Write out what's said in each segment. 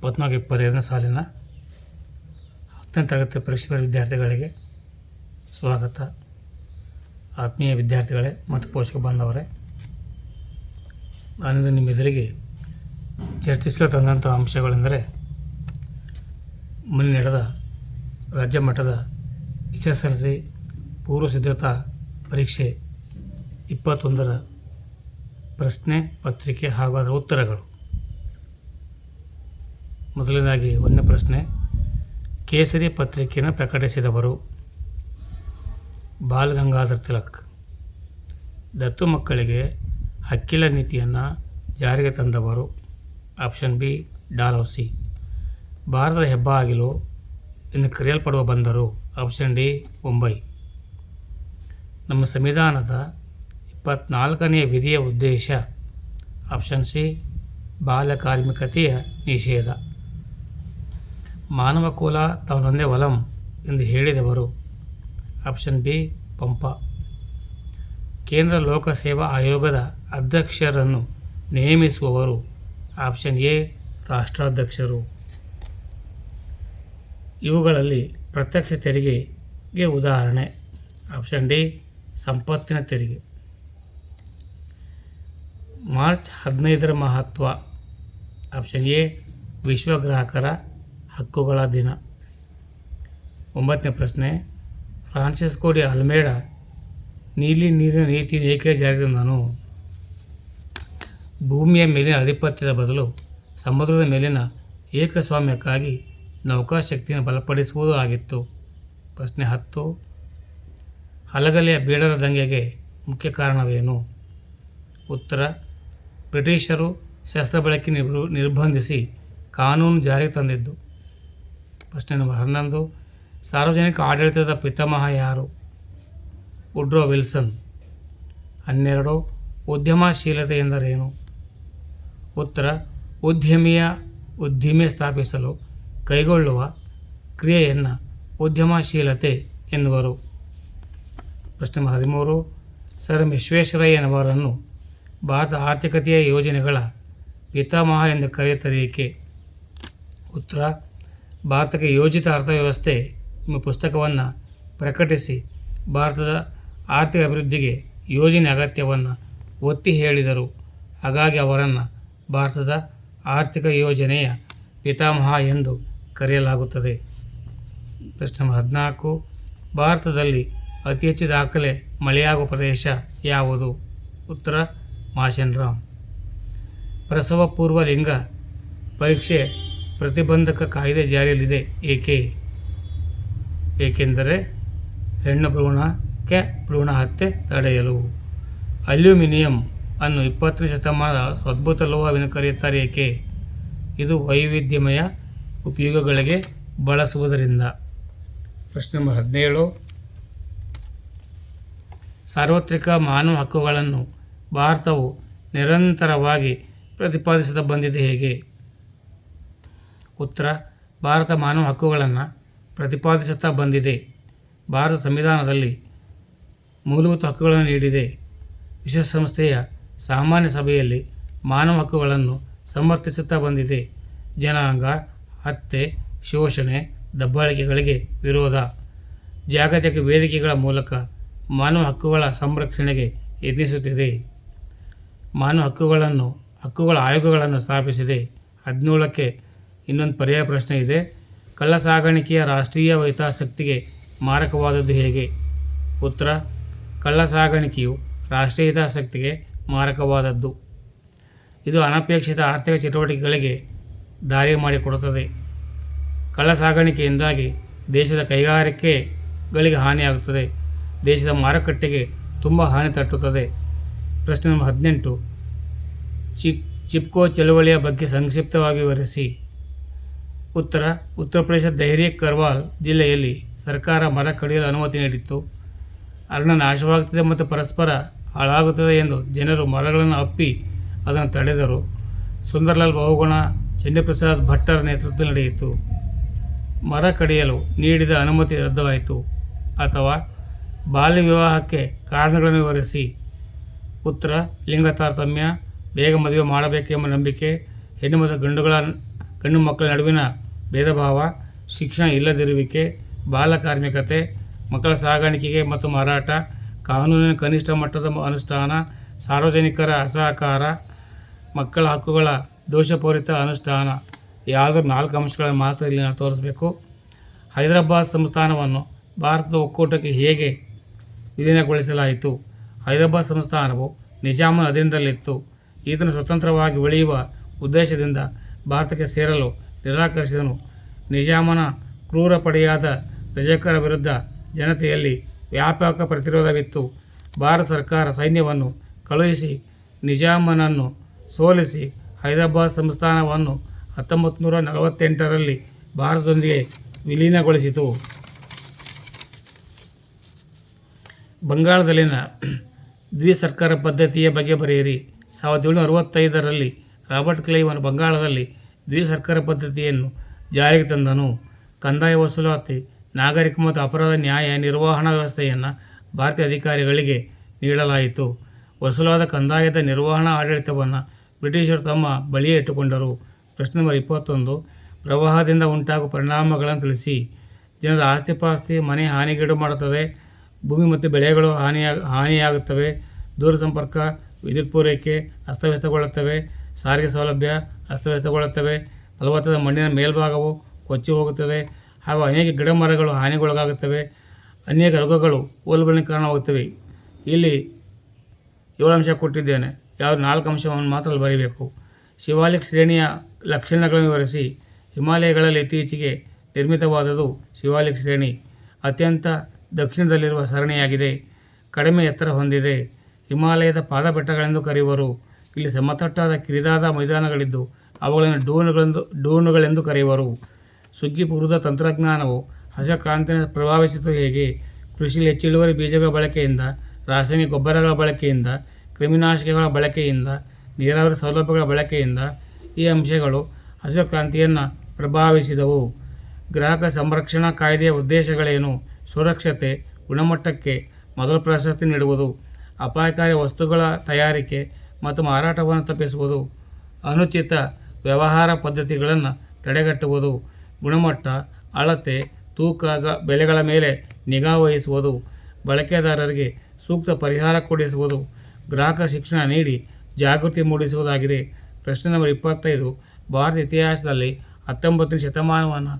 2024-25ನೇ ಸಾಲಿನ 10ನೇ ತರಗತಿ ಪರೀಕ್ಷೆ ವಿದ್ಯಾರ್ಥಿಗಳಿಗೆ ಸ್ವಾಗತ. ಆತ್ಮೀಯ ವಿದ್ಯಾರ್ಥಿಗಳೇ ಮತ್ತು ಪೋಷಕ ಬಾಂಧವರೇ, ನಾನಿಂದು ನಿಮ್ಮ ಎದುರಿಗೆ ಚರ್ಚಿಸಲು ತಂದಂಥ ಅಂಶಗಳೆಂದರೆ ಮೊನ್ನೆ ನಡೆದ ರಾಜ್ಯ ಮಟ್ಟದ SSLC ಪೂರ್ವ ಸಿದ್ಧತಾ ಪರೀಕ್ಷೆ 21ರ ಪ್ರಶ್ನೆ ಪತ್ರಿಕೆ ಹಾಗೂ ಅದರ ಉತ್ತರಗಳು. ಮೊದಲನೇದಾಗಿ 1ನೇ ಪ್ರಶ್ನೆ, ಕೇಸರಿ ಪತ್ರಿಕೆಯನ್ನು ಪ್ರಕಟಿಸಿದವರು ಬಾಲ್ ಗಂಗಾಧರ್ ತಿಲಕ್. ದತ್ತು ಮಕ್ಕಳಿಗೆ ಹಕ್ಕಿಲ ನೀತಿಯನ್ನು ಜಾರಿಗೆ ತಂದವರು ಆಪ್ಷನ್ ಬಿ ಡಾಲೌಸಿ. ಭಾರತದ ಹೆಬ್ಬಾಗಿಲು ಎಂದು ಕರೆಯಲ್ಪಡುವ ಬಂದರು ಆಪ್ಷನ್ ಡಿ ಮುಂಬೈ. ನಮ್ಮ ಸಂವಿಧಾನದ 24ನೇ ವಿಧಿಯ ಉದ್ದೇಶ ಆಪ್ಷನ್ ಸಿ ಬಾಲ ಕಾರ್ಮಿಕತೆಯ ನಿಷೇಧ. ಮಾನವ ಕುಲ ತಾವನೊಂದೇ ವಲಂ ಎಂದು ಹೇಳಿದವರು ಆಪ್ಷನ್ ಬಿ ಪಂಪ. ಕೇಂದ್ರ ಲೋಕಸೇವಾ ಆಯೋಗದ ಅಧ್ಯಕ್ಷರನ್ನು ನೇಮಿಸುವವರು ಆಪ್ಷನ್ ಎ ರಾಷ್ಟ್ರಾಧ್ಯಕ್ಷರು. ಇವುಗಳಲ್ಲಿ ಪ್ರತ್ಯಕ್ಷ ತೆರಿಗೆಗೆ ಉದಾಹರಣೆ ಆಪ್ಷನ್ ಡಿ ಸಂಪತ್ತಿನ ತೆರಿಗೆ. ಮಾರ್ಚ್ 15ರ ಮಹತ್ವ ಆಪ್ಷನ್ ಎ ವಿಶ್ವ ಗ್ರಾಹಕರ ಹಕ್ಕುಗಳ ದಿನ. 9ನೇ ಪ್ರಶ್ನೆ, ಫ್ರಾನ್ಸಿಸ್ಕೋ ಡಿ ಅಲ್ಮೇಡಾ ನೀಲಿ ನೀರಿನ ನೀತಿಯನ್ನು ಏಕೆ ಜಾರಿಗೆ ತಂದನು? ಭೂಮಿಯ ಮೇಲಿನ ಆಧಿಪತ್ಯದ ಬದಲು ಸಮುದ್ರದ ಮೇಲಿನ ಏಕಸ್ವಾಮ್ಯಕ್ಕಾಗಿ ನೌಕಾಶಕ್ತಿಯನ್ನು ಬಲಪಡಿಸುವುದು ಆಗಿತ್ತು. ಪ್ರಶ್ನೆ 10, ಹಲಗಲಿಯ ಬೇಡರ ದಂಗೆಗೆ ಮುಖ್ಯ ಕಾರಣವೇನು? ಉತ್ತರ, ಬ್ರಿಟಿಷರು ಶಸ್ತ್ರ ಬಳಕೆ ನಿರ್ಬಂಧಿಸಿ ಕಾನೂನು ಜಾರಿಗೆ ತಂದಿದ್ದು. ಪ್ರಶ್ನೆ ನಂಬರ್ 11, ಸಾರ್ವಜನಿಕ ಆಡಳಿತದ ಪಿತಾಮಹ ಯಾರು? Woodrow Wilson. 12, ಉದ್ಯಮಶೀಲತೆ ಎಂದರೇನು? ಉತ್ತರ, ಉದ್ದಿಮೆ ಸ್ಥಾಪಿಸಲು ಕೈಗೊಳ್ಳುವ ಕ್ರಿಯೆಯನ್ನು ಉದ್ಯಮಶೀಲತೆ ಎನ್ನುವರು. ಪ್ರಶ್ನೆ 13, ಸರ್ ವಿಶ್ವೇಶ್ವರಯ್ಯನವರನ್ನು ಭಾರತ ಆರ್ಥಿಕತೆಯ ಯೋಜನೆಗಳ ಪಿತಾಮಹ ಎಂದು ಕರೆಯುತ್ತಾರೆ. ಉತ್ತರ, ಭಾರತಕ್ಕೆ ಯೋಜಿತ ಅರ್ಥವ್ಯವಸ್ಥೆ ಎಂಬ ಪುಸ್ತಕವನ್ನು ಪ್ರಕಟಿಸಿ ಭಾರತದ ಆರ್ಥಿಕ ಅಭಿವೃದ್ಧಿಗೆ ಯೋಜನೆ ಅಗತ್ಯವನ್ನು ಒತ್ತಿ ಹೇಳಿದರು. ಹಾಗಾಗಿ ಅವರನ್ನು ಭಾರತದ ಆರ್ಥಿಕ ಯೋಜನೆಯ ಪಿತಾಮಹ ಎಂದು ಕರೆಯಲಾಗುತ್ತದೆ. ಪ್ರಶ್ನೆ 14, ಭಾರತದಲ್ಲಿ ಅತಿ ಹೆಚ್ಚು ದಾಖಲೆ ಮಳೆಯಾಗುವ ಪ್ರದೇಶ ಯಾವುದು? ಉತ್ತರ, ಮಾಶೆನ್ರಾಮ್. ಪ್ರಸವ ಪೂರ್ವ ಲಿಂಗ ಪರೀಕ್ಷೆ ಪ್ರತಿಬಂಧಕ ಕಾಯ್ದೆ ಜಾರಿಯಲ್ಲಿದೆ ಏಕೆಂದರೆ ಹೆಣ್ಣು ಭ್ರೂಣ ಹತ್ಯೆ ತಡೆಯಲು. ಅಲ್ಯೂಮಿನಿಯಂ ಅನ್ನು 20ನೇ ಶತಮಾನದ ಅದ್ಭುತ ಲೋಹವೆಂದು ಕರೆಯುತ್ತಾರೆ ಏಕೆ? ಇದು ವೈವಿಧ್ಯಮಯ ಉಪಯೋಗಗಳಿಗೆ ಬಳಸುವುದರಿಂದ. ಪ್ರಶ್ನೆ ನಂಬರ್ 17, ಸಾರ್ವತ್ರಿಕ ಮಾನವ ಹಕ್ಕುಗಳನ್ನು ಭಾರತವು ನಿರಂತರವಾಗಿ ಪ್ರತಿಪಾದಿಸುತ್ತಾ ಬಂದಿದೆ ಹೇಗೆ? ಉತ್ತರ, ಭಾರತ ಮಾನವ ಹಕ್ಕುಗಳನ್ನು ಪ್ರತಿಪಾದಿಸುತ್ತಾ ಬಂದಿದೆ. ಭಾರತ ಸಂವಿಧಾನದಲ್ಲಿ ಮೂಲಭೂತ ಹಕ್ಕುಗಳನ್ನು ನೀಡಿದೆ. ವಿಶ್ವಸಂಸ್ಥೆಯ ಸಾಮಾನ್ಯ ಸಭೆಯಲ್ಲಿ ಮಾನವ ಹಕ್ಕುಗಳನ್ನು ಸಮರ್ಥಿಸುತ್ತಾ ಬಂದಿದೆ. ಜನಾಂಗ ಹತ್ಯೆ, ಶೋಷಣೆ, ದಬ್ಬಾಳಿಕೆಗಳಿಗೆ ವಿರೋಧ. ಜಾಗತಿಕ ವೇದಿಕೆಗಳ ಮೂಲಕ ಮಾನವ ಹಕ್ಕುಗಳ ಸಂರಕ್ಷಣೆಗೆ ಯತ್ನಿಸುತ್ತಿದೆ. ಮಾನವ ಹಕ್ಕುಗಳ ಆಯೋಗಗಳನ್ನು ಸ್ಥಾಪಿಸಿದೆ. 17ಕ್ಕೆ ಇನ್ನೊಂದು ಪರ್ಯಾಯ ಪ್ರಶ್ನೆ ಇದೆ. ಕಳ್ಳ ಸಾಗಾಣಿಕೆಯ ರಾಷ್ಟ್ರೀಯ ಹಿತಾಸಕ್ತಿಗೆ ಮಾರಕವಾದದ್ದು ಹೇಗೆ? ಉತ್ತರ, ಕಳ್ಳ ಸಾಗಾಣಿಕೆಯು ರಾಷ್ಟ್ರೀಯ ಹಿತಾಸಕ್ತಿಗೆ ಮಾರಕವಾದದ್ದು. ಇದು ಅನಪೇಕ್ಷಿತ ಆರ್ಥಿಕ ಚಟುವಟಿಕೆಗಳಿಗೆ ದಾರಿ ಮಾಡಿಕೊಡುತ್ತದೆ. ಕಳ್ಳ ಸಾಗಾಣಿಕೆಯಿಂದಾಗಿ ದೇಶದ ಕೈಗಾರಿಕೆಗಳಿಗೆ ಹಾನಿಯಾಗುತ್ತದೆ. ದೇಶದ ಮಾರುಕಟ್ಟೆಗೆ ತುಂಬ ಹಾನಿ ತಟ್ಟುತ್ತದೆ. ಪ್ರಶ್ನೆ ನಂಬರ್ 18, ಚಿಪ್ಕೋ ಚಳವಳಿಯ ಬಗ್ಗೆ ಸಂಕ್ಷಿಪ್ತವಾಗಿ ವಿವರಿಸಿ. ಉತ್ತರ ಪ್ರದೇಶದ ದೆಹರಿ ಕರ್ವಾಲ್ ಜಿಲ್ಲೆಯಲ್ಲಿ ಸರ್ಕಾರ ಮರ ಕಡಿಯಲು ಅನುಮತಿ ನೀಡಿತ್ತು. ಅರಣ್ಯ ನಾಶವಾಗುತ್ತದೆ ಮತ್ತು ಪರಸ್ಪರ ಹಾಳಾಗುತ್ತದೆ ಎಂದು ಜನರು ಮರಗಳನ್ನು ಅಪ್ಪಿ ಅದನ್ನು ತಡೆದರು. ಸುಂದರ್ಲಾಲ್ ಬಹುಗುಣ, ಚಂಡೀಪ್ರಸಾದ್ ಭಟ್ಟರ ನೇತೃತ್ವದಲ್ಲಿ ನಡೆಯಿತು. ಮರ ಕಡಿಯಲು ನೀಡಿದ ಅನುಮತಿ ರದ್ದಾಯಿತು. ಅಥವಾ ಬಾಲ್ಯ ವಿವಾಹಕ್ಕೆ ಕಾರಣಗಳನ್ನು ವಿವರಿಸಿ. ಉತ್ತರ, ಲಿಂಗ ತಾರತಮ್ಯ, ಬೇಗ ಮದುವೆ ಮಾಡಬೇಕೆಂಬ ನಂಬಿಕೆ, ಹೆಣ್ಣು ಮತ್ತು ಹೆಣ್ಣು ಮಕ್ಕಳ ನಡುವಿನ ಭೇದ ಭಾವ, ಶಿಕ್ಷಣ ಇಲ್ಲದಿರುವಿಕೆ, ಬಾಲಕಾರ್ಮಿಕತೆ, ಮಕ್ಕಳ ಸಾಗಾಣಿಕೆ ಮತ್ತು ಮಾರಾಟ, ಕಾನೂನಿನ ಕನಿಷ್ಠ ಮಟ್ಟದ ಅನುಷ್ಠಾನ, ಸಾರ್ವಜನಿಕರ ಅಸಹಕಾರ, ಮಕ್ಕಳ ಹಕ್ಕುಗಳ ದೋಷಪೂರಿತ ಅನುಷ್ಠಾನ. ಯಾವುದಾದ್ರು 4 ಅಂಶಗಳನ್ನು ಮಾತ್ರ ಇಲ್ಲಿ ನಾವು ತೋರಿಸಬೇಕು. ಹೈದರಾಬಾದ್ ಸಂಸ್ಥಾನವನ್ನು ಭಾರತದ ಒಕ್ಕೂಟಕ್ಕೆ ಹೇಗೆ ವಿಲೀನಗೊಳಿಸಲಾಯಿತು? ಹೈದರಾಬಾದ್ ಸಂಸ್ಥಾನವು ನಿಜಾಮನ ಅಧೀನದಲ್ಲಿತ್ತು. ಈತನು ಸ್ವತಂತ್ರವಾಗಿ ಉಳಿಯುವ ಉದ್ದೇಶದಿಂದ ಭಾರತಕ್ಕೆ ಸೇರಲು ನಿರಾಕರಿಸಿದನು. ನಿಜಾಮನ ಕ್ರೂರ ಪಡೆಯಾದ ರಜಾಕರ ವಿರುದ್ಧ ಜನತೆಯಲ್ಲಿ ವ್ಯಾಪಕ ಪ್ರತಿರೋಧವಿತ್ತು. ಭಾರತ ಸರ್ಕಾರ ಸೈನ್ಯವನ್ನು ಕಳುಹಿಸಿ ನಿಜಾಮನನ್ನು ಸೋಲಿಸಿ ಹೈದರಾಬಾದ್ ಸಂಸ್ಥಾನವನ್ನು 1948ರಲ್ಲಿ ಭಾರತದೊಂದಿಗೆ ವಿಲೀನಗೊಳಿಸಿತು. ಬಂಗಾಳದಲ್ಲಿನ ದ್ವಿಸರ್ಕಾರ ಪದ್ಧತಿಯ ಬಗ್ಗೆ ಬರೆಯಿರಿ. 1765ರಲ್ಲಿ ರಾಬರ್ಟ್ ಕ್ಲೈವನು ಬಂಗಾಳದಲ್ಲಿ ದ್ವಿಸರ್ಕಾರ ಪದ್ಧತಿಯನ್ನು ಜಾರಿಗೆ ತಂದನು. ಕಂದಾಯ ವಸೂಲಾತಿ, ನಾಗರಿಕ ಮತ್ತು ಅಪರಾಧ ನ್ಯಾಯ ನಿರ್ವಹಣಾ ವ್ಯವಸ್ಥೆಯನ್ನು ಭಾರತೀಯ ಅಧಿಕಾರಿಗಳಿಗೆ ನೀಡಲಾಯಿತು. ವಸೂಲಾದ ಕಂದಾಯದ ನಿರ್ವಹಣಾ ಆಡಳಿತವನ್ನು ಬ್ರಿಟಿಷರು ತಮ್ಮ ಬಳಿಯೇ ಇಟ್ಟುಕೊಂಡರು. ಪ್ರಶ್ನೆ ನಂಬರ್ 21. ಪ್ರವಾಹದಿಂದ ಉಂಟಾಗುವ ಪರಿಣಾಮಗಳನ್ನು ತಿಳಿಸಿ. ಜನರ ಆಸ್ತಿಪಾಸ್ತಿ, ಮನೆ ಹಾನಿಗೀಡು ಮಾಡುತ್ತದೆ. ಭೂಮಿ ಮತ್ತು ಬೆಳೆಗಳು ಹಾನಿಯಾಗುತ್ತವೆ. ದೂರಸಂಪರ್ಕ, ವಿದ್ಯುತ್ ಪೂರೈಕೆ ಅಸ್ತವ್ಯಸ್ತಗೊಳ್ಳುತ್ತವೆ. ಸಾರಿಗೆ ಸೌಲಭ್ಯ ಅಸ್ತವ್ಯಸ್ತಗೊಳ್ಳುತ್ತವೆ. ಫಲವತ್ತಾದ ಮಣ್ಣಿನ ಮೇಲ್ಭಾಗವು ಕೊಚ್ಚಿ ಹೋಗುತ್ತದೆ ಹಾಗೂ ಅನೇಕ ಗಿಡ ಮರಗಳು ಹಾನಿಗೊಳಗಾಗುತ್ತವೆ. ಅನೇಕ ರೋಗಗಳು ಉಲ್ಬಣಕ್ಕೆ ಕಾರಣವಾಗುತ್ತವೆ. ಇಲ್ಲಿ 7 ಅಂಶ ಕೊಟ್ಟಿದ್ದೇನೆ. ಯಾವುದು 4 ಅಂಶವನ್ನು ಮಾತ್ರ ಬರೀಬೇಕು. ಶಿವಾಲಿಕ್ ಶ್ರೇಣಿಯ ಲಕ್ಷಣಗಳನ್ನು ವಿವರಿಸಿ. ಹಿಮಾಲಯಗಳಲ್ಲಿ ಇತ್ತೀಚೆಗೆ ನಿರ್ಮಿತವಾದುದು ಶಿವಾಲಿಕ್ ಶ್ರೇಣಿ. ಅತ್ಯಂತ ದಕ್ಷಿಣದಲ್ಲಿರುವ ಸರಣಿಯಾಗಿದೆ. ಕಡಿಮೆ ಎತ್ತರ ಹೊಂದಿದೆ. ಹಿಮಾಲಯದ ಪಾದಬೆಟ್ಟಗಳೆಂದು ಕರೆಯುವರು. ಇಲ್ಲಿ ಸಮತಟ್ಟಾದ ಕಿರಿದಾದ ಮೈದಾನಗಳಿದ್ದು ಅವುಗಳನ್ನು ಡೂನುಗಳೆಂದು ಕರೆಯುವರು. ಸುಗ್ಗಿ ಪೂರ್ವದ ತಂತ್ರಜ್ಞಾನವು ಹಸಿರು ಕ್ರಾಂತಿಯನ್ನು ಪ್ರಭಾವಿಸಿತು ಹೇಗೆ? ಕೃಷಿಯಲ್ಲಿ ಹೆಚ್ಚು ಇಳುವರಿ ಬೀಜಗಳ ಬಳಕೆಯಿಂದ, ರಾಸಾಯನಿಕ ಗೊಬ್ಬರಗಳ ಬಳಕೆಯಿಂದ, ಕ್ರಿಮಿನಾಶಕಗಳ ಬಳಕೆಯಿಂದ, ನೀರಾವರಿ ಸೌಲಭ್ಯಗಳ ಬಳಕೆಯಿಂದ ಈ ಅಂಶಗಳು ಹಸಿರು ಕ್ರಾಂತಿಯನ್ನು ಪ್ರಭಾವಿಸಿದವು. ಗ್ರಾಹಕ ಸಂರಕ್ಷಣಾ ಕಾಯ್ದೆಯ ಉದ್ದೇಶಗಳೇನು? ಸುರಕ್ಷತೆ, ಗುಣಮಟ್ಟಕ್ಕೆ ಮೊದಲ ಪ್ರಶಸ್ತಿ ನೀಡುವುದು, ಅಪಾಯಕಾರಿ ವಸ್ತುಗಳ ತಯಾರಿಕೆ ಮತ್ತು ಮಾರಾಟವನ್ನು ತಪ್ಪಿಸುವುದು, ಅನುಚಿತ ವ್ಯವಹಾರ ಪದ್ಧತಿಗಳನ್ನು ತಡೆಗಟ್ಟುವುದು, ಗುಣಮಟ್ಟ, ಅಳತೆ, ತೂಕ ಬೆಲೆಗಳ ಮೇಲೆ ನಿಗಾ ವಹಿಸುವುದು, ಬಳಕೆದಾರರಿಗೆ ಸೂಕ್ತ ಪರಿಹಾರ ಕೊಡಿಸುವುದು, ಗ್ರಾಹಕ ಶಿಕ್ಷಣ ನೀಡಿ ಜಾಗೃತಿ ಮೂಡಿಸುವುದಾಗಿದೆ. ಪ್ರಶ್ನೆ ನಂಬರ್ 25. ಭಾರತ ಇತಿಹಾಸದಲ್ಲಿ 19ನೇ ಶತಮಾನವನ್ನು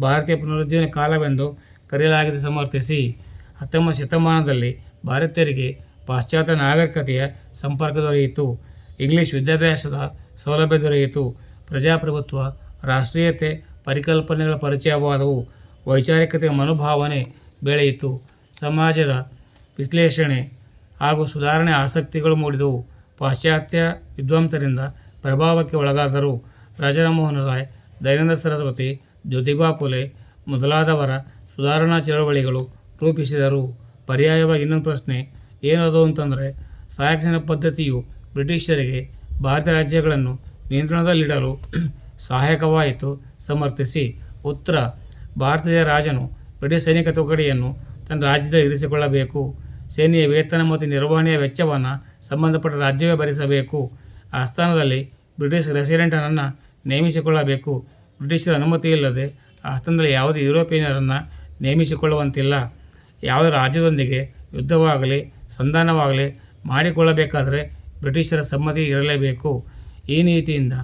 ಭಾರತೀಯ ಪುನರುಜ್ಜೀವನ ಕಾಲವೆಂದು ಕರೆಯಲಾಗಿದೆ. ಸಮರ್ಥಿಸಿ. 19ನೇ ಶತಮಾನದಲ್ಲಿ ಭಾರತೀಯರಿಗೆ ಪಾಶ್ಚಾತ್ಯ ನಾಗರಿಕತೆಯ ಸಂಪರ್ಕ ದೊರೆಯಿತು. ಇಂಗ್ಲಿಷ್ ವಿದ್ಯಾಭ್ಯಾಸದ ಸೌಲಭ್ಯ ದೊರೆಯಿತು. ಪ್ರಜಾಪ್ರಭುತ್ವ, ರಾಷ್ಟ್ರೀಯತೆ ಪರಿಕಲ್ಪನೆಗಳ ಪರಿಚಯವಾದವು. ವೈಚಾರಿಕತೆಯ ಮನೋಭಾವನೆ ಬೆಳೆಯಿತು. ಸಮಾಜದ ವಿಶ್ಲೇಷಣೆ ಹಾಗೂ ಸುಧಾರಣೆ ಆಸಕ್ತಿಗಳು ಮೂಡಿದವು. ಪಾಶ್ಚಾತ್ಯ ವಿದ್ವಾಂಸರಿಂದ ಪ್ರಭಾವಕ್ಕೆ ಒಳಗಾದರು. ರಾಜಾರಾಮಮೋಹನ್ ರಾಯ್, ದಯಾನಂದ ಸರಸ್ವತಿ, ಜ್ಯೋತಿಬಾ ಫುಲೆ ಮೊದಲಾದವರ ಸುಧಾರಣಾ ಚಳವಳಿಗಳು ರೂಪಿಸಿದರು. ಪರ್ಯಾಯವಾಗಿ ಇನ್ನೊಂದು ಪ್ರಶ್ನೆ ಏನದು ಅಂತಂದರೆ, ಸಾಯಕ್ಷಣ ಪದ್ಧತಿಯು ಬ್ರಿಟಿಷರಿಗೆ ಭಾರತೀಯ ರಾಜ್ಯಗಳನ್ನು ನಿಯಂತ್ರಣದಲ್ಲಿಡಲು ಸಹಾಯಕವಾಯಿತು. ಸಮರ್ಥಿಸಿ. ಉತ್ತರ: ಭಾರತೀಯ ರಾಜನು ಬ್ರಿಟಿಷ್ ಸೈನಿಕ ತುಕಡಿಯನ್ನು ತನ್ನ ರಾಜ್ಯದಲ್ಲಿ ಇರಿಸಿಕೊಳ್ಳಬೇಕು. ಸೇನೆಯ ವೇತನ ಮತ್ತು ನಿರ್ವಹಣೆಯ ವೆಚ್ಚವನ್ನು ಸಂಬಂಧಪಟ್ಟ ರಾಜ್ಯವೇ ಭರಿಸಬೇಕು. ಆಸ್ಥಾನದಲ್ಲಿ ಬ್ರಿಟಿಷ್ ರೆಸಿಡೆಂಟನನ್ನು ನೇಮಿಸಿಕೊಳ್ಳಬೇಕು. ಬ್ರಿಟಿಷರ ಅನುಮತಿ ಇಲ್ಲದೆ ಆಸ್ಥಾನದಲ್ಲಿ ಯಾವುದೇ ಯುರೋಪಿಯನ್ನರನ್ನು ನೇಮಿಸಿಕೊಳ್ಳುವಂತಿಲ್ಲ. ಯಾವುದೇ ರಾಜ್ಯದೊಂದಿಗೆ ಯುದ್ಧವಾಗಲಿ ಸಂಧಾನವಾಗಲಿ ಮಾಡಿಕೊಳ್ಳಬೇಕಾದರೆ ಬ್ರಿಟಿಷರ ಸಮ್ಮತಿ ಇರಲೇಬೇಕು. ಈ ನೀತಿಯಿಂದ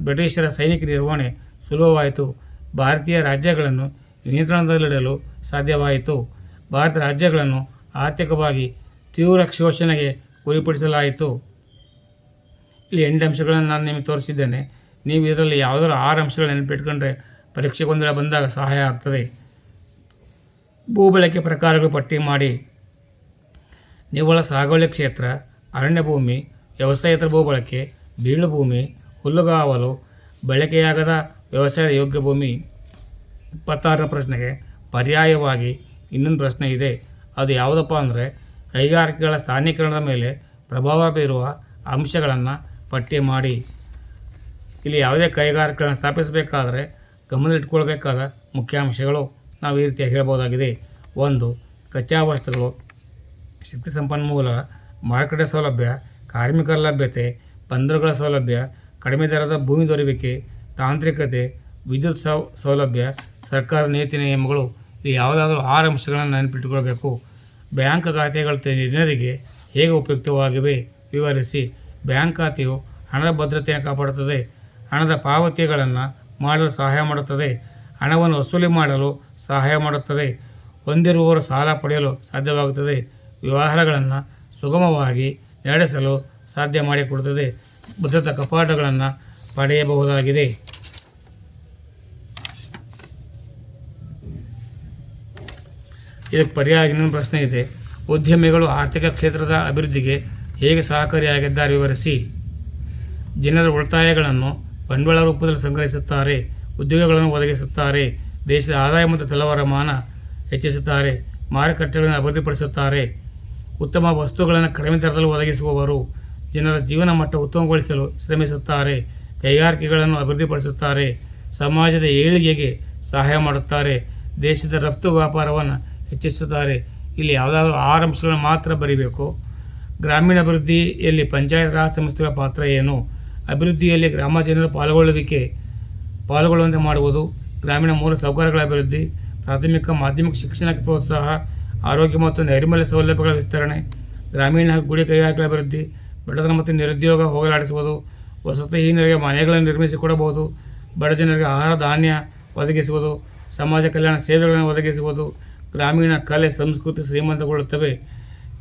ಬ್ರಿಟಿಷರ ಸೈನಿಕ ನಿರ್ವಹಣೆ ಸುಲಭವಾಯಿತು. ಭಾರತೀಯ ರಾಜ್ಯಗಳನ್ನು ನಿಯಂತ್ರಣದಲ್ಲಿಡಲು ಸಾಧ್ಯವಾಯಿತು. ಭಾರತ ರಾಜ್ಯಗಳನ್ನು ಆರ್ಥಿಕವಾಗಿ ತೀವ್ರ ಶೋಷಣೆಗೆ ಗುರಿಪಡಿಸಲಾಯಿತು. ಇಲ್ಲಿ 8 ಅಂಶಗಳನ್ನು ನಾನು ನಿಮಗೆ ತೋರಿಸಿದ್ದೇನೆ. ನೀವು ಇದರಲ್ಲಿ ಯಾವುದಾದ್ರು 6 ಅಂಶಗಳು ನೆನಪಿಟ್ಕೊಂಡ್ರೆ ಪರೀಕ್ಷೆ ಗೊಂದಲ ಬಂದಾಗ ಸಹಾಯ ಆಗ್ತದೆ. ಭೂಬಳಕೆ ಪ್ರಕಾರಗಳು ಪಟ್ಟಿ ಮಾಡಿ. ನಿವ್ವಳ ಸಾಗುವಳಿ ಕ್ಷೇತ್ರ, ಅರಣ್ಯ ಭೂಮಿ, ವ್ಯವಸಾಯೇತರ ಭೂಬಳಕೆ, ಬೀಳು ಭೂಮಿ, ಹುಲ್ಲುಗಾವಲು, ಬಳಕೆಯಾಗದ ವ್ಯವಸಾಯದ ಯೋಗ್ಯ ಭೂಮಿ. 26ನೇ ಪ್ರಶ್ನೆಗೆ ಪರ್ಯಾಯವಾಗಿ ಇನ್ನೊಂದು ಪ್ರಶ್ನೆ ಇದೆ. ಅದು ಯಾವುದಪ್ಪ ಅಂದರೆ, ಕೈಗಾರಿಕೆಗಳ ಸ್ಥಾನೀಕರಣದ ಮೇಲೆ ಪ್ರಭಾವ ಬೀರುವ ಅಂಶಗಳನ್ನು ಪಟ್ಟಿ ಮಾಡಿ. ಇಲ್ಲಿ ಯಾವುದೇ ಕೈಗಾರಿಕೆಗಳನ್ನು ಸ್ಥಾಪಿಸಬೇಕಾದರೆ ಗಮನದಲ್ಲಿಟ್ಕೊಳ್ಬೇಕಾದ ಮುಖ್ಯಾಂಶಗಳು ನಾವು ಈ ರೀತಿಯಾಗಿ ಹೇಳ್ಬೋದಾಗಿದೆ. 1. ಕಚ್ಚಾ ವಸ್ತುಗಳು, ಶಕ್ತಿ ಸಂಪನ್ಮೂಲ, ಮಾರುಕಟ್ಟೆ ಸೌಲಭ್ಯ, ಕಾರ್ಮಿಕರ ಲಭ್ಯತೆ, ಬಂದರುಗಳ ಸೌಲಭ್ಯ, ಕಡಿಮೆ ದರದ ಭೂಮಿ ದೊರೆಯುವಿಕೆ, ತಾಂತ್ರಿಕತೆ, ವಿದ್ಯುತ್ ಸೌಲಭ್ಯ, ಸರ್ಕಾರ ನೀತಿ ನಿಯಮಗಳು, ಇಲ್ಲಿ ಯಾವುದಾದ್ರೂ 6 ಅಂಶಗಳನ್ನು ನೆನಪಿಟ್ಟುಕೊಳ್ಬೇಕು. ಬ್ಯಾಂಕ್ ಖಾತೆಗಳು ಜನರಿಗೆ ಹೇಗೆ ಉಪಯುಕ್ತವಾಗಿವೆ ವಿವರಿಸಿ. ಬ್ಯಾಂಕ್ ಖಾತೆಯು ಹಣದ ಭದ್ರತೆಯನ್ನು ಕಾಪಾಡುತ್ತದೆ, ಹಣದ ಪಾವತಿಗಳನ್ನು ಮಾಡಲು ಸಹಾಯ ಮಾಡುತ್ತದೆ, ಹಣವನ್ನು ವಸೂಲಿ ಮಾಡಲು ಸಹಾಯ ಮಾಡುತ್ತದೆ, ಹೊಂದಿರುವವರು ಸಾಲ ಪಡೆಯಲು ಸಾಧ್ಯವಾಗುತ್ತದೆ, ವ್ಯವಹಾರಗಳನ್ನು ಸುಗಮವಾಗಿ ನಡೆಸಲು ಸಾಧ್ಯ ಮಾಡಿಕೊಡುತ್ತದೆ, ಭದ್ರತಾ ಕಪಾಟುಗಳನ್ನು ಪಡೆಯಬಹುದಾಗಿದೆ. ಇದಕ್ಕೆ ಪರ್ಯಾಯ ಇನ್ನೊಂದು ಪ್ರಶ್ನೆ ಇದೆ. ಉದ್ಯಮಿಗಳು ಆರ್ಥಿಕ ಕ್ಷೇತ್ರದ ಅಭಿವೃದ್ಧಿಗೆ ಹೇಗೆ ಸಹಕಾರಿಯಾಗಿದ್ದಾರೆ ವಿವರಿಸಿ. ಜನರ ಉಳಿತಾಯಗಳನ್ನು ಬಂಡವಾಳ ರೂಪದಲ್ಲಿ ಸಂಗ್ರಹಿಸುತ್ತಾರೆ, ಉದ್ಯೋಗಗಳನ್ನು ಒದಗಿಸುತ್ತಾರೆ, ದೇಶದ ಆದಾಯ ಮತ್ತು ತಲವಾರಮಾನ ಹೆಚ್ಚಿಸುತ್ತಾರೆ, ಮಾರುಕಟ್ಟೆಗಳನ್ನು ಅಭಿವೃದ್ಧಿಪಡಿಸುತ್ತಾರೆ, ಉತ್ತಮ ವಸ್ತುಗಳನ್ನು ಕಡಿಮೆ ದರದಲ್ಲಿ ಒದಗಿಸುವವರು, ಜನರ ಜೀವನ ಮಟ್ಟ ಉತ್ತಮಗೊಳಿಸಲು ಶ್ರಮಿಸುತ್ತಾರೆ, ಕೈಗಾರಿಕೆಗಳನ್ನು ಅಭಿವೃದ್ಧಿಪಡಿಸುತ್ತಾರೆ, ಸಮಾಜದ ಏಳಿಗೆಗೆ ಸಹಾಯ ಮಾಡುತ್ತಾರೆ, ದೇಶದ ರಫ್ತು ವ್ಯಾಪಾರವನ್ನು ಹೆಚ್ಚಿಸುತ್ತಾರೆ. ಇಲ್ಲಿ ಯಾವುದಾದ್ರೂ 6 ಅಂಶಗಳನ್ನು ಮಾತ್ರ ಬರೀಬೇಕು. ಗ್ರಾಮೀಣ ಅಭಿವೃದ್ಧಿಯಲ್ಲಿ ಪಂಚಾಯತ್ ರಾಜ್ ಸಂಸ್ಥೆಗಳ ಪಾತ್ರ ಏನು? ಅಭಿವೃದ್ಧಿಯಲ್ಲಿ ಗ್ರಾಮ ಜನರ ಪಾಲ್ಗೊಳ್ಳುವಂತೆ ಮಾಡುವುದು, ಗ್ರಾಮೀಣ ಮೂಲ ಸೌಕರ್ಯಗಳ ಅಭಿವೃದ್ಧಿ, ಪ್ರಾಥಮಿಕ ಮಾಧ್ಯಮಿಕ ಶಿಕ್ಷಣಕ್ಕೆ ಪ್ರೋತ್ಸಾಹ, ಆರೋಗ್ಯ ಮತ್ತು ನೈರ್ಮಲ್ಯ ಸೌಲಭ್ಯಗಳ ವಿಸ್ತರಣೆ, ಗ್ರಾಮೀಣ ಹಾಗೂ ಗುಡಿ ಕೈಗಾರಿಕೆಗಳ ಅಭಿವೃದ್ಧಿ, ಬಡತನ ಮತ್ತು ನಿರುದ್ಯೋಗ ಹೋಗಲಾಡಿಸುವುದು, ವಸತಿಹೀನರಿಗೆ ಮನೆಗಳನ್ನು ನಿರ್ಮಿಸಿಕೊಡಬಹುದು, ಬಡ ಜನರಿಗೆ ಆಹಾರ ಧಾನ್ಯ ಒದಗಿಸುವುದು, ಸಮಾಜ ಕಲ್ಯಾಣ ಸೇವೆಗಳನ್ನು ಒದಗಿಸುವುದು, ಗ್ರಾಮೀಣ ಕಲೆ ಸಂಸ್ಕೃತಿ ಶ್ರೀಮಂತಗೊಳ್ಳುತ್ತವೆ.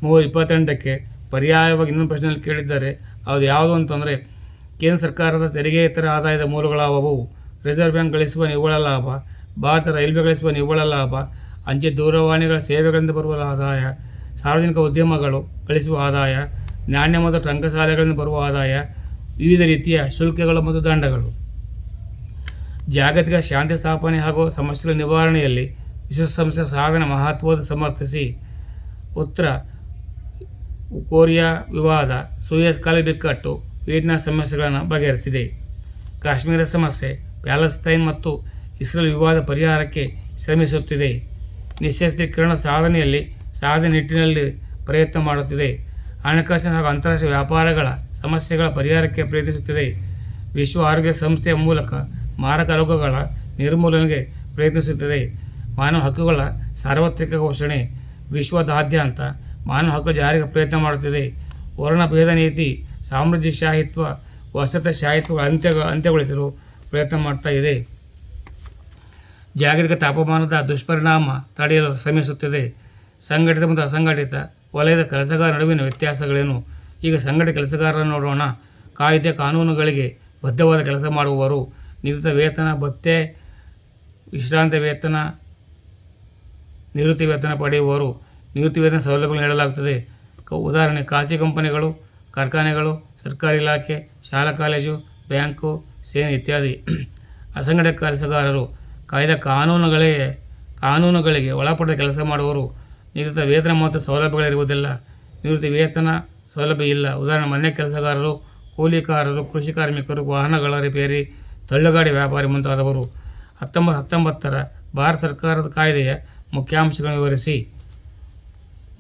22ಕ್ಕೆ ಪರ್ಯಾಯವಾಗಿ ಇನ್ನೊಂದು ಪ್ರಶ್ನೆಯಲ್ಲಿ ಕೇಳಿದ್ದಾರೆ. ಅದು ಯಾವುದು ಅಂತಂದರೆ, ಕೇಂದ್ರ ಸರ್ಕಾರದ ತೆರಿಗೆಯೇತರ ಆದಾಯದ ಮೂಲಗಳಾವವು? ರಿಸರ್ವ್ ಬ್ಯಾಂಕ್ ಗಳಿಸುವ ನಿವ್ವಳ ಲಾಭ, ಭಾರತ ರೈಲ್ವೆ ಗಳಿಸುವ ನಿವ್ವಳ ಲಾಭ, ಅಂಚೆ ದೂರವಾಣಿಗಳ ಸೇವೆಗಳಿಂದ ಬರುವ ಆದಾಯ, ಸಾರ್ವಜನಿಕ ಉದ್ಯಮಗಳು ಗಳಿಸುವ ಆದಾಯ, ನಾಣ್ಯ ಮತ್ತು ಟಂಕಸಾಲೆಗಳಿಂದ ಬರುವ ಆದಾಯ, ವಿವಿಧ ರೀತಿಯ ಶುಲ್ಕಗಳು ಮತ್ತು ದಂಡಗಳು. ಜಾಗತಿಕ ಶಾಂತಿ ಸ್ಥಾಪನೆ ಹಾಗೂ ಸಮಸ್ಯೆಗಳ ನಿವಾರಣೆಯಲ್ಲಿ ವಿಶ್ವಸಂಸ್ಥೆ ಸಾಧನೆ ಮಹತ್ವದ ಸಮರ್ಥಿಸಿ. ಉತ್ತರ ಕೊರಿಯಾ ವಿವಾದ, ಸೂಯಸ್ ಕಾಲುವೆ ಬಿಕ್ಕಟ್ಟು, ವಿಯೆಟ್ನಾಂ ಸಮಸ್ಯೆಗಳನ್ನು ಬಗೆಹರಿಸಿದೆ. ಕಾಶ್ಮೀರ ಸಮಸ್ಯೆ, ಪ್ಯಾಲೆಸ್ತೈನ್ ಮತ್ತು ಇಸ್ರೇಲ್ ವಿವಾದ ಪರಿಹಾರಕ್ಕೆ ಶ್ರಮಿಸುತ್ತಿದೆ. ನಿಶ್ಯಸ್ತ್ರೀಕರಣ ಸಾಧನೆ ನಿಟ್ಟಿನಲ್ಲಿ ಪ್ರಯತ್ನ ಮಾಡುತ್ತಿದೆ. ಹಣಕಾಸಿನ ಹಾಗೂ ಅಂತಾರಾಷ್ಟ್ರೀಯ ವ್ಯಾಪಾರಗಳ ಸಮಸ್ಯೆಗಳ ಪರಿಹಾರಕ್ಕೆ ಪ್ರಯತ್ನಿಸುತ್ತಿದೆ. ವಿಶ್ವ ಆರೋಗ್ಯ ಸಂಸ್ಥೆಯ ಮೂಲಕ ಮಾರಕ ರೋಗಗಳ ನಿರ್ಮೂಲನೆಗೆ ಪ್ರಯತ್ನಿಸುತ್ತಿದೆ. ಮಾನವ ಹಕ್ಕುಗಳ ಸಾರ್ವತ್ರಿಕ ಘೋಷಣೆ, ವಿಶ್ವದಾದ್ಯಂತ ಮಾನವ ಹಕ್ಕು ಜಾರಿಗೆ ಪ್ರಯತ್ನ ಮಾಡುತ್ತಿದೆ. ವರ್ಣಭೇದ ನೀತಿ, ಸಾಮ್ರಾಜ್ಯಶಾಹಿತ್ವ, ವಸತಿಶಾಹಿತ್ವ ಅಂತ್ಯಗೊಳಿಸಲು ಪ್ರಯತ್ನ ಮಾಡ್ತಾ ಇದೆ. ಜಾಗತಿಕ ತಾಪಮಾನದ ದುಷ್ಪರಿಣಾಮ ತಡೆಯಲು ಶ್ರಮಿಸುತ್ತಿದೆ. ಸಂಘಟಿತ ಮತ್ತು ಅಸಂಘಟಿತ ವಲಯದ ಕೆಲಸಗಾರ ನಡುವಿನ ವ್ಯತ್ಯಾಸಗಳೇನು? ಈಗ ಸಂಘಟಿತ ಕೆಲಸಗಾರರನ್ನು ನೋಡೋಣ. ಕಾಯ್ದೆ ಕಾನೂನುಗಳಿಗೆ ಬದ್ಧವಾದ ಕೆಲಸ ಮಾಡುವವರು, ನಿಗದಿತ ವೇತನ, ಭತ್ಯೆ, ವಿಶ್ರಾಂತಿ ವೇತನ, ನಿವೃತ್ತಿ ವೇತನ ಪಡೆಯುವವರು. ನಿವೃತ್ತಿ ವೇತನ ಸೌಲಭ್ಯಗಳು ನೀಡಲಾಗುತ್ತದೆ. ಉದಾಹರಣೆ ಖಾಸಗಿ ಕಂಪನಿಗಳು, ಕಾರ್ಖಾನೆಗಳು, ಸರ್ಕಾರಿ ಇಲಾಖೆ, ಶಾಲಾ ಕಾಲೇಜು, ಬ್ಯಾಂಕು, ಸೇನೆ ಇತ್ಯಾದಿ. ಅಸಂಘಟಿತ ಕೆಲಸಗಾರರು ಕಾಯ್ದೆ ಕಾನೂನುಗಳಿಗೆ ಒಳಪಟ್ಟ ಕೆಲಸ ಮಾಡುವವರು. ನಿಗದಿತ ವೇತನ ಮತ್ತು ಸೌಲಭ್ಯಗಳಿರುವುದಿಲ್ಲ. ನಿವೃತ್ತಿ ವೇತನ ಸೌಲಭ್ಯ ಇಲ್ಲ. ಉದಾಹರಣೆ ಮನೆ ಕೆಲಸಗಾರರು, ಕೂಲಿಕಾರರು, ಕೃಷಿ ಕಾರ್ಮಿಕರು, ವಾಹನಗಳ ರಿಪೇರಿ, ತಳ್ಳುಗಾಡಿ ವ್ಯಾಪಾರಿ ಮುಂತಾದವರು. 1919ರ ಭಾರತ ಸರ್ಕಾರದ ಕಾಯ್ದೆಯ ಮುಖ್ಯಾಂಶಗಳನ್ನು ವಿವರಿಸಿ.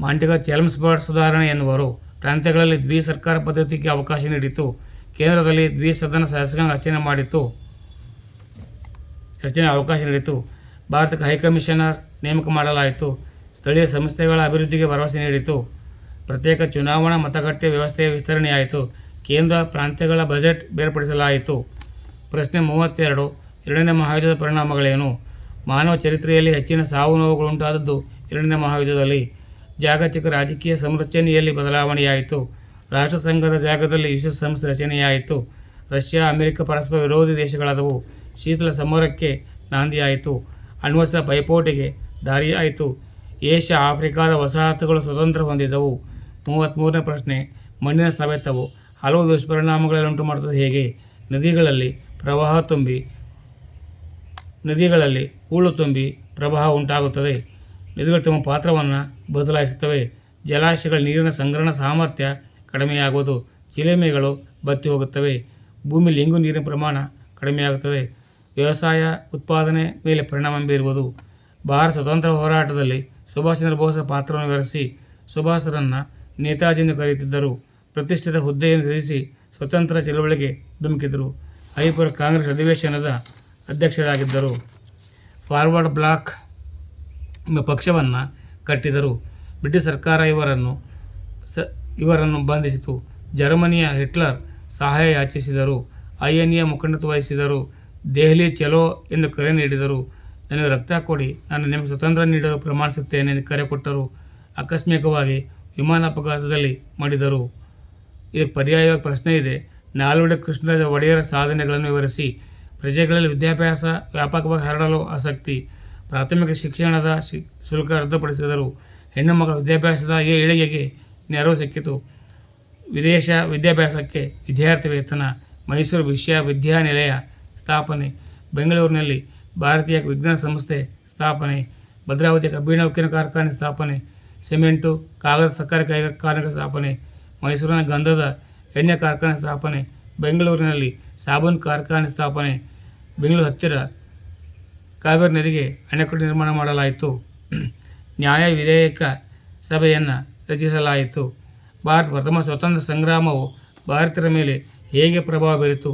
ಮಾಂಟಿಗಾ ಚೆಲ್ಮ್ಸ್ಫರ್ಡ್ ಸುಧಾರಣೆ ಎನ್ನುವರು. ಪ್ರಾಂತ್ಯಗಳಲ್ಲಿ ದ್ವಿಸರ್ಕಾರ ಪದ್ಧತಿಗೆ ಅವಕಾಶ ನೀಡಿತು. ಕೇಂದ್ರದಲ್ಲಿ ದ್ವಿಸದನ ಶಾಸಕಾಂಗ ರಚನೆ ಅವಕಾಶ ನೀಡಿತು. ಭಾರತಕ್ಕೆ ಹೈಕಮಿಷನರ್ ನೇಮಕ ಮಾಡಲಾಯಿತು. ಸ್ಥಳೀಯ ಸಂಸ್ಥೆಗಳ ಅಭಿವೃದ್ಧಿಗೆ ಭರವಸೆ ನೀಡಿತು. ಪ್ರತ್ಯೇಕ ಚುನಾವಣಾ ಮತಗಟ್ಟೆ ವ್ಯವಸ್ಥೆಯ ವಿಸ್ತರಣೆಯಾಯಿತು. ಕೇಂದ್ರ ಪ್ರಾಂತ್ಯಗಳ ಬಜೆಟ್ ಬೇರ್ಪಡಿಸಲಾಯಿತು. ಪ್ರಶ್ನೆ 32. ಎರಡನೇ ಮಹಾಯುದ್ಧದ ಪರಿಣಾಮಗಳೇನು? ಮಾನವ ಚರಿತ್ರೆಯಲ್ಲಿ ಹೆಚ್ಚಿನ ಸಾವು ನೋವುಗಳುಂಟಾದದ್ದು ಎರಡನೇ ಮಹಾಯುದ್ಧದಲ್ಲಿ. ಜಾಗತಿಕ ರಾಜಕೀಯ ಸಂರಚನೆಯಲ್ಲಿ ಬದಲಾವಣೆಯಾಯಿತು. ರಾಷ್ಟ್ರಸಂಘದ ಜಾಗದಲ್ಲಿ ವಿಶ್ವಸಂಸ್ಥೆ ರಚನೆಯಾಯಿತು. ರಷ್ಯಾ ಅಮೆರಿಕ ಪರಸ್ಪರ ವಿರೋಧಿ ದೇಶಗಳಾದವು. ಶೀತಲ ಸಮರಕ್ಕೆ ನಾಂದಿಯಾಯಿತು. ಅಣ್ವಸ್ತ್ರ ಪೈಪೋಟಿಗೆ ದಾರಿಯಾಯಿತು. ಏಷ್ಯಾ ಆಫ್ರಿಕಾದ ವಸಾಹತುಗಳು ಸ್ವತಂತ್ರ ಹೊಂದಿದವು. 33ನೇ ಪ್ರಶ್ನೆ. ಮಣ್ಣಿನ ಸವೆತವು ಹಲವು ದುಷ್ಪರಿಣಾಮಗಳನ್ನುಂಟು ಮಾಡುತ್ತದೆ ಹೇಗೆ? ನದಿಗಳಲ್ಲಿ ಹೂಳು ತುಂಬಿ ಪ್ರವಾಹ ಉಂಟಾಗುತ್ತದೆ. ನದಿಗಳು ತಮ್ಮ ಪಾತ್ರವನ್ನು ಬದಲಾಯಿಸುತ್ತವೆ. ಜಲಾಶಯಗಳ ನೀರಿನ ಸಂಗ್ರಹಣ ಸಾಮರ್ಥ್ಯ ಕಡಿಮೆಯಾಗುವುದು. ಚಿಲಿಮೆಗಳು ಬತ್ತಿ ಹೋಗುತ್ತವೆ. ಭೂಮಿಯಲ್ಲಿ ಇಂಗು ನೀರಿನ ಪ್ರಮಾಣ ಕಡಿಮೆಯಾಗುತ್ತದೆ. ವ್ಯವಸಾಯ ಉತ್ಪಾದನೆ ಮೇಲೆ ಪರಿಣಾಮ ಬೀರುವುದು. ಭಾರತ ಸ್ವತಂತ್ರ ಹೋರಾಟದಲ್ಲಿ ಸುಭಾಷ್ ಚಂದ್ರ ಬೋಸ್ರ ಪಾತ್ರವನ್ನು ವಿವರಿಸಿ. ಸುಭಾಷ್ರನ್ನು ನೇತಾಜಿ ಎಂದು ಕರೆಯುತ್ತಿದ್ದರು. ಪ್ರತಿಷ್ಠಿತ ಹುದ್ದೆಯನ್ನು ತ್ಯಜಿಸಿ ಸ್ವತಂತ್ರ ಚಳವಳಿಗೆ ಧುಮುಕಿದರು. ಐಪುರ ಕಾಂಗ್ರೆಸ್ ಅಧಿವೇಶನದ ಅಧ್ಯಕ್ಷರಾಗಿದ್ದರು. ಫಾರ್ವರ್ಡ್ ಬ್ಲಾಕ್ ಎಂಬ ಪಕ್ಷವನ್ನು ಕಟ್ಟಿದರು. ಬ್ರಿಟಿಷ್ ಸರ್ಕಾರ ಇವರನ್ನು ಬಂಧಿಸಿತು. ಜರ್ಮನಿಯ ಹಿಟ್ಲರ್ ಸಹಾಯ ಯಾಚಿಸಿದರು. ಐಎನ್ಎ ಮುಖಂಡತ್ವ ವಹಿಸಿದರು. ದೆಹಲಿ ಚಲೋ ಎಂದು ಕರೆ ನೀಡಿದರು. ನನಗೆ ರಕ್ತ ಕೊಡಿ, ನಾನು ನಿಮಗೆ ಸ್ವತಂತ್ರ ನೀಡಲು ಪ್ರಮಾಣಿಸುತ್ತೇನೆ ಎಂದು ಕರೆ ಕೊಟ್ಟರು. ಆಕಸ್ಮಿಕವಾಗಿ ವಿಮಾನ ಅಪಘಾತದಲ್ಲಿ ಮಡಿದರು. ಇದಕ್ಕೆ ಪರ್ಯಾಯವಾಗಿ ಪ್ರಶ್ನೆ ಇದೆ. ನಾಲ್ವಡಿ ಕೃಷ್ಣರಾಜ ಒಡೆಯರ ಸಾಧನೆಗಳನ್ನು ವಿವರಿಸಿ. ಪ್ರಜೆಗಳಲ್ಲಿ ವಿದ್ಯಾಭ್ಯಾಸ ವ್ಯಾಪಕವಾಗಿ ಹರಡಲು ಆಸಕ್ತಿ. ಪ್ರಾಥಮಿಕ ಶಿಕ್ಷಣದ ಶುಲ್ಕ ರದ್ದುಪಡಿಸಿದರು. ಹೆಣ್ಣು ಮಕ್ಕಳ ವಿದ್ಯಾಭ್ಯಾಸದ ಏಳಿಗೆಗೆ ನೆರವು ಸಿಕ್ಕಿತು. ವಿದೇಶ ವಿದ್ಯಾಭ್ಯಾಸಕ್ಕೆ ವಿದ್ಯಾರ್ಥಿ ವೇತನ. ಮೈಸೂರು ವಿಶ್ವವಿದ್ಯಾನಿಲಯ ಸ್ಥಾಪನೆ. ಬೆಂಗಳೂರಿನಲ್ಲಿ ಭಾರತೀಯ ವಿಜ್ಞಾನ ಸಂಸ್ಥೆ ಸ್ಥಾಪನೆ. ಭದ್ರಾವತಿ ಕಬ್ಬಿಣ ಉಕ್ಕಿನ ಕಾರ್ಖಾನೆ ಸ್ಥಾಪನೆ. ಸಿಮೆಂಟು, ಕಾಗದ, ಸಕ್ಕರೆ ಕಾರ್ಖಾನೆಗಳ ಸ್ಥಾಪನೆ. ಮೈಸೂರಿನ ಗಂಧದ ಎಣ್ಣೆ ಕಾರ್ಖಾನೆ ಸ್ಥಾಪನೆ. ಬೆಂಗಳೂರಿನಲ್ಲಿ ಸಾಬೂನು ಕಾರ್ಖಾನೆ ಸ್ಥಾಪನೆ. ಬೆಂಗಳೂರು ಹತ್ತಿರ ಕಾವೇರಿ ನದಿಗೆ ಅಣೆಕಟ್ಟು ನಿರ್ಮಾಣ ಮಾಡಲಾಯಿತು. ನ್ಯಾಯ ವಿಧೇಯಕ ಸಭೆಯನ್ನು ರಚಿಸಲಾಯಿತು. ಭಾರತ ಪ್ರಥಮ ಸ್ವಾತಂತ್ರ್ಯ ಸಂಗ್ರಾಮವು ಭಾರತೀಯರ ಮೇಲೆ ಹೇಗೆ ಪ್ರಭಾವ ಬೀರಿತು?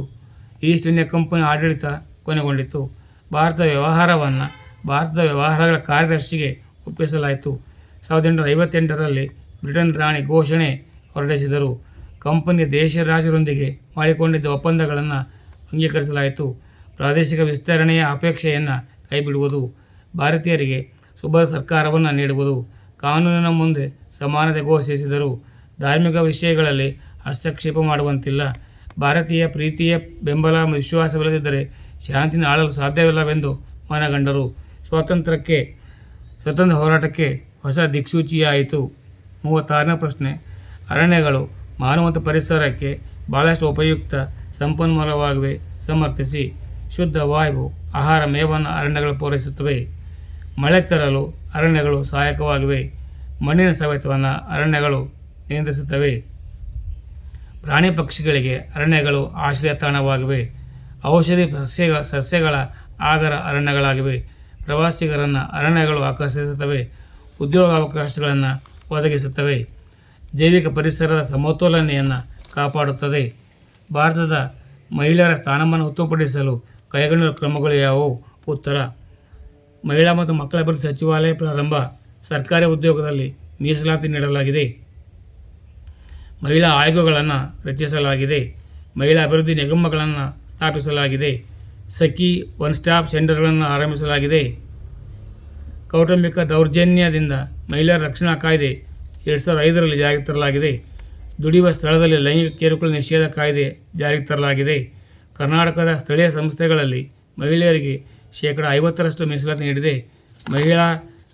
ಈಸ್ಟ್ ಇಂಡಿಯಾ ಕಂಪನಿ ಆಡಳಿತ ಕೊನೆಗೊಂಡಿತು. ಭಾರತದ ವ್ಯವಹಾರಗಳ ಕಾರ್ಯದರ್ಶಿಗೆ ಒಪ್ಪಿಸಲಾಯಿತು. 1858ರಲ್ಲಿ ಬ್ರಿಟನ್ ರಾಣಿ ಘೋಷಣೆ ಹೊರಡಿಸಿದರು. ಕಂಪನಿಯ ದೇಶ ರಾಜರೊಂದಿಗೆ ಮಾಡಿಕೊಂಡಿದ್ದ ಒಪ್ಪಂದಗಳನ್ನು ಅಂಗೀಕರಿಸಲಾಯಿತು. ಪ್ರಾದೇಶಿಕ ವಿಸ್ತರಣೆಯ ಅಪೇಕ್ಷೆಯನ್ನು ಕೈಬಿಡುವುದು. ಭಾರತೀಯರಿಗೆ ಸುಭದ್ರ ಸರ್ಕಾರವನ್ನು ನೀಡುವುದು. ಕಾನೂನಿನ ಮುಂದೆ ಸಮಾನತೆ ಘೋಷಿಸಿದರು. ಧಾರ್ಮಿಕ ವಿಷಯಗಳಲ್ಲಿ ಹಸ್ತಕ್ಷೇಪ ಮಾಡುವಂತಿಲ್ಲ. ಭಾರತೀಯ ಪ್ರೀತಿಯ ಬೆಂಬಲ ವಿಶ್ವಾಸವಿಲ್ಲದಿದ್ದರೆ ಶಾಂತಿಯನ್ನು ಆಳಲು ಸಾಧ್ಯವಿಲ್ಲವೆಂದು ಮನಗಂಡರು. ಸ್ವಾತಂತ್ರ್ಯ ಹೋರಾಟಕ್ಕೆ ಹೊಸ ದಿಕ್ಸೂಚಿಯಾಯಿತು. 36ನೇ ಪ್ರಶ್ನೆ. ಅರಣ್ಯಗಳು ಮಾನವ ಮತ್ತು ಪರಿಸರಕ್ಕೆ ಬಹಳಷ್ಟು ಉಪಯುಕ್ತ ಸಂಪನ್ಮೂಲವಾಗಿವೆ. ಸಮರ್ಥಿಸಿ. ಶುದ್ಧ ವಾಯು, ಆಹಾರ, ಮೇವನ್ನು ಅರಣ್ಯಗಳು ಪೂರೈಸುತ್ತವೆ. ಮಳೆ ತರಲು ಅರಣ್ಯಗಳು ಸಹಾಯಕವಾಗಿವೆ. ಮಣ್ಣಿನ ಸವೆತವನ್ನು ಅರಣ್ಯಗಳು ನಿಯಂತ್ರಿಸುತ್ತವೆ. ಪ್ರಾಣಿ ಪಕ್ಷಿಗಳಿಗೆ ಅರಣ್ಯಗಳು ಆಶ್ರಯ ತಾಣವಾಗಿವೆ. ಔಷಧಿ ಸಸ್ಯಗಳ ಆಗರ ಅರಣ್ಯಗಳಾಗಿವೆ. ಪ್ರವಾಸಿಗರನ್ನು ಅರಣ್ಯಗಳು ಆಕರ್ಷಿಸುತ್ತವೆ. ಉದ್ಯೋಗಾವಕಾಶಗಳನ್ನು ಒದಗಿಸುತ್ತವೆ. ಜೈವಿಕ ಪರಿಸರದ ಸಮತೋಲನೆಯನ್ನು ಕಾಪಾಡುತ್ತದೆ. ಭಾರತದ ಮಹಿಳೆಯರ ಸ್ಥಾನಮಾನ ಉತ್ತಮಪಡಿಸಲು ಕೈಗೊಂಡ ಕ್ರಮಗಳು ಯಾವುವು? ಉತ್ತರ: ಮಹಿಳಾ ಮತ್ತು ಮಕ್ಕಳ ಅಭಿವೃದ್ಧಿ ಸಚಿವಾಲಯ ಪ್ರಾರಂಭ. ಸರ್ಕಾರಿ ಉದ್ಯೋಗದಲ್ಲಿ ಮೀಸಲಾತಿ ನೀಡಲಾಗಿದೆ. ಮಹಿಳಾ ಆಯೋಗಗಳನ್ನು ರಚಿಸಲಾಗಿದೆ. ಮಹಿಳಾ ಅಭಿವೃದ್ಧಿ ನಿಗಮಗಳನ್ನು ಸ್ಥಾಪಿಸಲಾಗಿದೆ. ಸಖಿ ಒನ್ ಸ್ಟಾಪ್ ಸೆಂಟರ್ಗಳನ್ನು ಆರಂಭಿಸಲಾಗಿದೆ. ಕೌಟುಂಬಿಕ ದೌರ್ಜನ್ಯದಿಂದ ಮಹಿಳೆಯರ ರಕ್ಷಣಾ ಕಾಯ್ದೆ 2005ರಲ್ಲಿ ಜಾರಿಗೆ ತರಲಾಗಿದೆ. ದುಡಿಯುವ ಸ್ಥಳದಲ್ಲಿ ಲೈಂಗಿಕ ಕಿರುಕುಳ ನಿಷೇಧ ಕಾಯ್ದೆ ಜಾರಿಗೆ ತರಲಾಗಿದೆ. ಕರ್ನಾಟಕದ ಸ್ಥಳೀಯ ಸಂಸ್ಥೆಗಳಲ್ಲಿ ಮಹಿಳೆಯರಿಗೆ 50% ಮೀಸಲಾತಿ ನೀಡಿದೆ. ಮಹಿಳಾ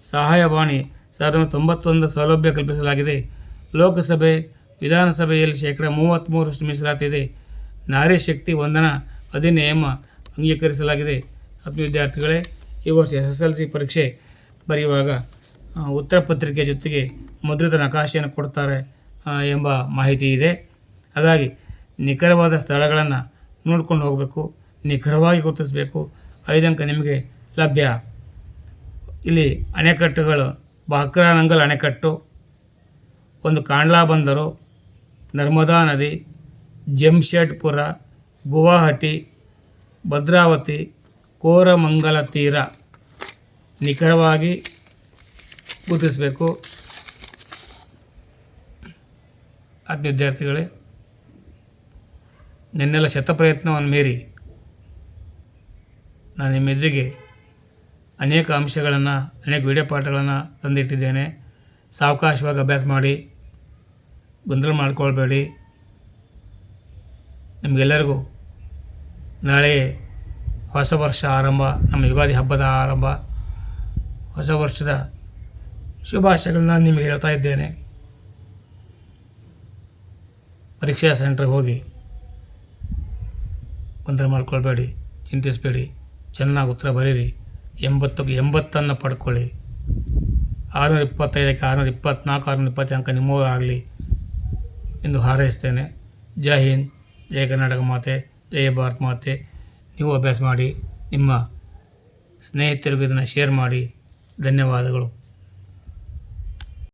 ಸಹಾಯವಾಣಿ 1991 ಸೌಲಭ್ಯ ಕಲ್ಪಿಸಲಾಗಿದೆ. ಲೋಕಸಭೆ, ವಿಧಾನಸಭೆಯಲ್ಲಿ 33% ಮೀಸಲಾತಿ ಇದೆ. ನಾರಿ ಶಕ್ತಿ ವಂದನಾ ಅಧಿನಿಯಮ ಅಂಗೀಕರಿಸಲಾಗಿದೆ. ವಿದ್ಯಾರ್ಥಿಗಳೇ, ಈ ವರ್ಷ SSLC ಪರೀಕ್ಷೆ ಬರೆಯುವಾಗ ಉತ್ತರ ಪತ್ರಿಕೆ ಜೊತೆಗೆ ಮುದ್ರಿತ ನಕಾಶೆಯನ್ನು ಕೊಡ್ತಾರೆ ಎಂಬ ಮಾಹಿತಿ ಇದೆ. ಹಾಗಾಗಿ ನಿಖರವಾದ ಸ್ಥಳಗಳನ್ನು ನೋಡ್ಕೊಂಡು ಹೋಗಬೇಕು. ನಿಖರವಾಗಿ ಗುರುತಿಸಬೇಕು. 5 ಅಂಕ ನಿಮಗೆ ಲಭ್ಯ. ಇಲ್ಲಿ ಅಣೆಕಟ್ಟುಗಳು: ಬಾಕ್ರಾನಂಗಲ್ ಅಣೆಕಟ್ಟು, ಒಂದು ಕಾಂಡ್ಲಾ ಬಂದರು, ನರ್ಮದಾ ನದಿ, ಜಮ್ಶೆಡ್ಪುರ, ಗುವಾಹಟಿ, ಭದ್ರಾವತಿ, ಕೋರಮಂಗಲ ತೀರ. ನಿಖರವಾಗಿ ಗುರುತಿಸಬೇಕು. ವಿದ್ಯಾರ್ಥಿಗಳೇ, ನನ್ನೆಲ್ಲ ಶತಪ್ರಯತ್ನವನ್ನು ಮೀರಿ ನಾನು ನಿಮ್ಮ ಎದುರಿಗೆ ಅನೇಕ ಅಂಶಗಳನ್ನು, ಅನೇಕ ವಿಡಿಯೋ ಪಾಠಗಳನ್ನು ತಂದಿಟ್ಟಿದ್ದೇನೆ. ಸಾವಕಾಶವಾಗಿ ಅಭ್ಯಾಸ ಮಾಡಿ, ಗೊಂದಲ ಮಾಡ್ಕೊಳ್ಬೇಡಿ. ನಿಮಗೆಲ್ಲರಿಗೂ ನಾಳೆ ಹೊಸ ವರ್ಷ ಆರಂಭ, ನಮ್ಮ ಯುಗಾದಿ ಹಬ್ಬದ ಆರಂಭ, ಹೊಸ ವರ್ಷದ ಶುಭಾಶಯಗಳನ್ನ ನಿಮಗೆ ಹೇಳ್ತಾ ಇದ್ದೇನೆ. ಪರೀಕ್ಷಾ ಸೆಂಟ್ರಿಗೆ ಹೋಗಿ ಗೊಂದಲ ಮಾಡ್ಕೊಳ್ಬೇಡಿ, ಚಿಂತಿಸಬೇಡಿ, ಚೆನ್ನಾಗಿ ಉತ್ತರ ಬರೀರಿ. 80ಕ್ಕೆ 80 ಪಡ್ಕೊಳ್ಳಿ. 625ಕ್ಕೆ 624, 625 ಅಂಕ ನಿಮ್ಮವೇ ಆಗಲಿ ಎಂದು ಹಾರೈಸ್ತೇನೆ. ಜೈ ಹಿಂದ್, ಜೈ ಕರ್ನಾಟಕ ಮಾತೆ, ಜೈ ಭಾರತ್ ಮಾತೆ. ನೀವು ಅಭ್ಯಾಸ ಮಾಡಿ, ನಿಮ್ಮ ಸ್ನೇಹಿತರಿಗೂ ಇದನ್ನು ಶೇರ್ ಮಾಡಿ. ಧನ್ಯವಾದಗಳು.